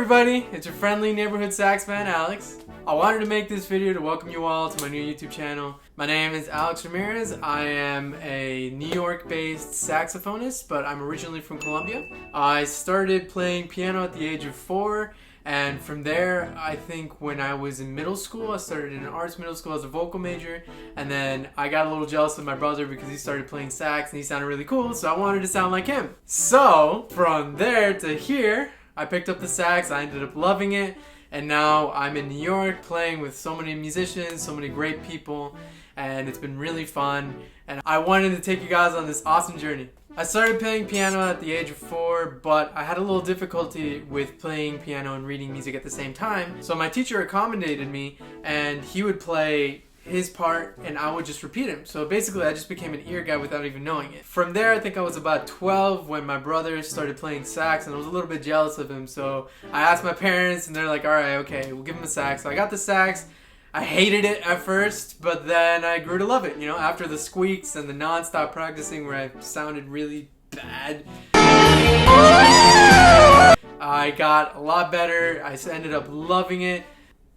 everybody, it's your friendly neighborhood sax fan, Alex. I wanted to make this video to welcome you all to my new YouTube channel. My name is Alex Ramirez. I am a New York-based saxophonist, but I'm originally from Colombia. I started playing piano at the age of 4, and from there, I think when I was in middle school, I started in an arts middle school as a vocal major, and then I got a little jealous of my brother because he started playing sax and he sounded really cool, so I wanted to sound like him. So, from there to here, I picked up the sax, I ended up loving it, and now I'm in New York playing with so many musicians, so many great people, and it's been really fun, and I wanted to take you guys on this awesome journey. I started playing piano at the age of 4, but I had a little difficulty with playing piano and reading music at the same time, so my teacher accommodated me, and he would play his part and I would just repeat him. So basically I just became an ear guy without even knowing it. From there, I think I was about 12 when my brother started playing sax, and I was a little bit jealous of him, so I asked my parents and they're like, alright, okay, we'll give him a sax. So I got the sax. I hated it at first, but then I grew to love it, you know, after the squeaks and the non-stop practicing where I sounded really bad. I got a lot better. I ended up loving it.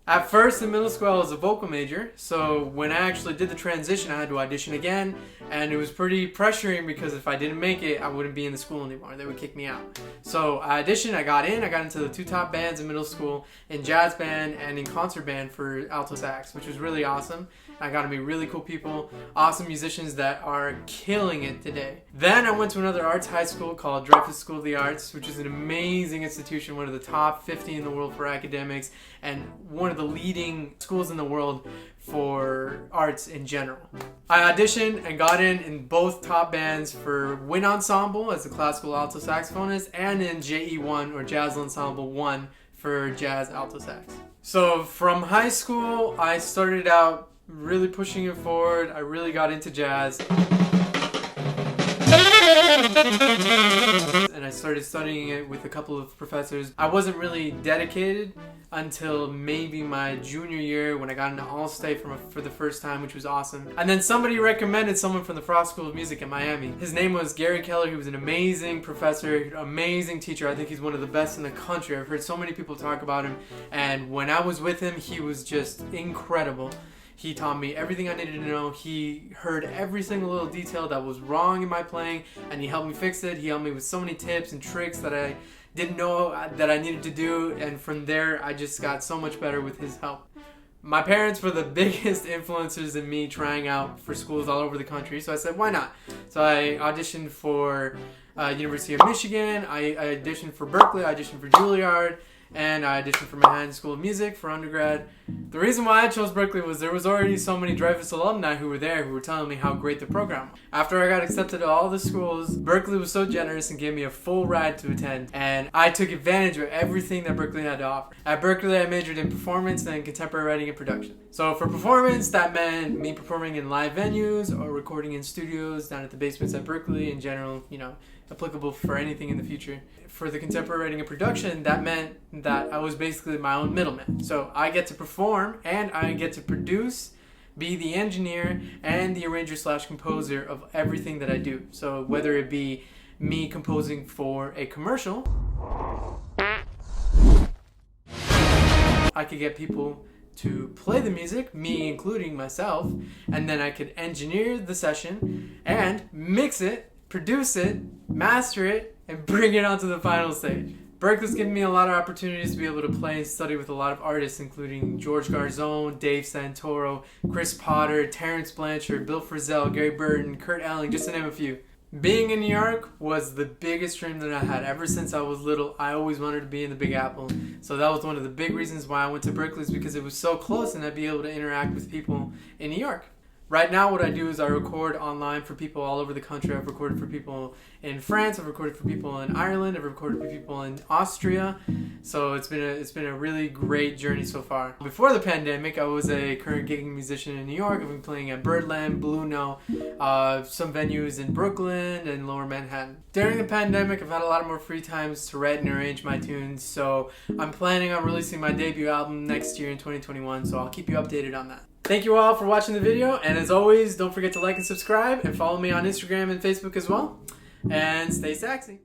At first in middle school I was a vocal major, so when I actually did the transition I had to audition again, and it was pretty pressuring because if I didn't make it I wouldn't be in the school anymore. They would kick me out. So I auditioned, I got into the 2 top bands in middle school, in jazz band and in concert band for alto sax, which was really awesome. I got to meet really cool people, awesome musicians that are killing it today. Then I went to another arts high school called Dreyfus School of the Arts, which is an amazing institution, one of the top 50 in the world for academics, and one of the leading schools in the world for arts in general. I auditioned and got in both top bands for Wind Ensemble as a classical alto saxophonist and in JE1 or Jazz Ensemble 1 for jazz alto sax. So from high school I started out really pushing it forward. I really got into jazz. And I started studying it with a couple of professors. I wasn't really dedicated until maybe my junior year when I got into All-State for the first time, which was awesome. And then somebody recommended someone from the Frost School of Music in Miami. His name was Gary Keller. He was an amazing professor, amazing teacher. I think he's one of the best in the country. I've heard so many people talk about him. And when I was with him, he was just incredible. He taught me everything I needed to know. He heard every single little detail that was wrong in my playing, and he helped me fix it. He helped me with so many tips and tricks that I didn't know that I needed to do, and from there I just got so much better with his help. My parents were the biggest influencers in me trying out for schools all over the country, so I said, why not? So I auditioned for University of Michigan, I auditioned for Berkeley, I auditioned for Juilliard, and I auditioned for Manhattan School of Music for undergrad. The reason why I chose Berkeley was there was already so many Dreyfus alumni who were there who were telling me how great the program was. After I got accepted to all the schools, Berkeley was so generous and gave me a full ride to attend, and I took advantage of everything that Berkeley had to offer. At Berkeley, I majored in performance and contemporary writing and production. So for performance, that meant me performing in live venues or recording in studios down at the basements at Berkeley in general, you know, applicable for anything in the future. For the contemporary writing and production, that meant that I was basically my own middleman. So I get to perform and I get to produce, be the engineer and the arranger/composer of everything that I do. So whether it be me composing for a commercial, I could get people to play the music, me including myself, and then I could engineer the session and mix it, produce it, master it, and bring it onto the final stage. Berkeley's given me a lot of opportunities to be able to play and study with a lot of artists, including George Garzone, Dave Santoro, Chris Potter, Terrence Blanchard, Bill Frisell, Gary Burton, Kurt Elling, just to name a few. Being in New York was the biggest dream that I had. Ever since I was little, I always wanted to be in the Big Apple. So that was one of the big reasons why I went to Berkeley, is because it was so close and I'd be able to interact with people in New York. Right now what I do is I record online for people all over the country. I've recorded for people in France, I've recorded for people in Ireland, I've recorded for people in Austria. So it's been a really great journey so far. Before the pandemic, I was a current gigging musician in New York. I've been playing at Birdland, Blue Note, some venues in Brooklyn and Lower Manhattan. During the pandemic, I've had a lot more free times to write and arrange my tunes, so I'm planning on releasing my debut album next year in 2021, so I'll keep you updated on that. Thank you all for watching the video, and as always, don't forget to like and subscribe, and follow me on Instagram and Facebook as well. And stay saxy.